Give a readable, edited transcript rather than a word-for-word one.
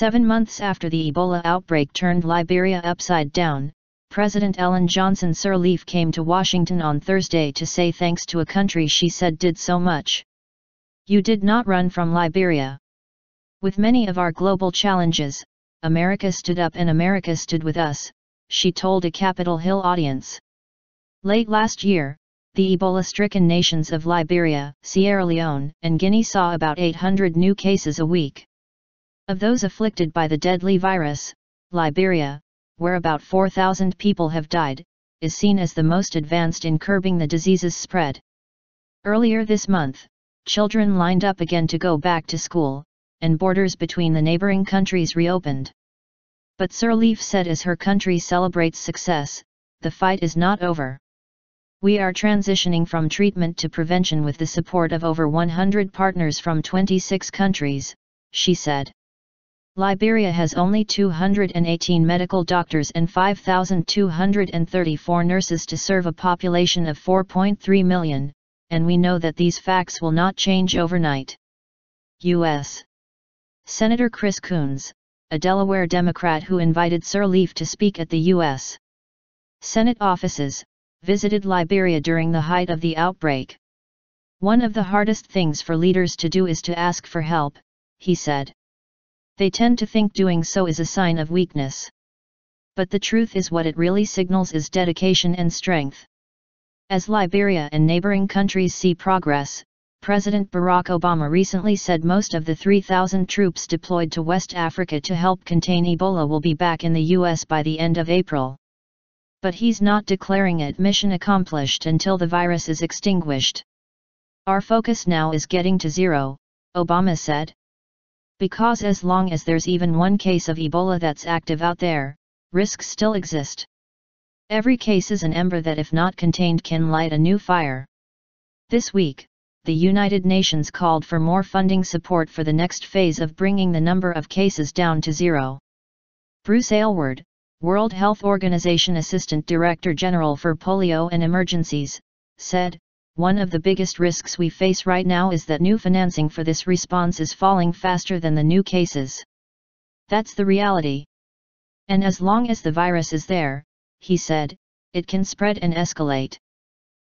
7 months after the Ebola outbreak turned Liberia upside down, President Ellen Johnson Sirleaf came to Washington on Thursday to say thanks to a country she said did so much. "You did not run from Liberia. With many of our global challenges, America stood up and America stood with us," she told a Capitol Hill audience. Late last year, the Ebola-stricken nations of Liberia, Sierra Leone, and Guinea saw about 800 new cases a week. Of those afflicted by the deadly virus, Liberia, where about 4,000 people have died, is seen as the most advanced in curbing the disease's spread. Earlier this month, children lined up again to go back to school, and borders between the neighboring countries reopened. But Sirleaf said as her country celebrates success, the fight is not over. "We are transitioning from treatment to prevention with the support of over 100 partners from 26 countries," she said. Liberia has only 218 medical doctors and 5,234 nurses to serve a population of 4.3 million, and we know that these facts will not change overnight. U.S. Senator Chris Coons, a Delaware Democrat who invited Sirleaf to speak at the U.S. Senate offices, visited Liberia during the height of the outbreak. "One of the hardest things for leaders to do is to ask for help," he said. "They tend to think doing so is a sign of weakness. But the truth is what it really signals is dedication and strength." As Liberia and neighboring countries see progress, President Barack Obama recently said most of the 3,000 troops deployed to West Africa to help contain Ebola will be back in the U.S. by the end of April. But he's not declaring it mission accomplished until the virus is extinguished. "Our focus now is getting to zero," Obama said. "Because as long as there's even one case of Ebola that's active out there, risks still exist. Every case is an ember that if not contained can light a new fire." This week, the United Nations called for more funding support for the next phase of bringing the number of cases down to zero. Bruce Aylward, World Health Organization Assistant Director General for Polio and Emergencies, said, "One of the biggest risks we face right now is that new financing for this response is falling faster than the new cases. That's the reality. And as long as the virus is there," he said, "it can spread and escalate."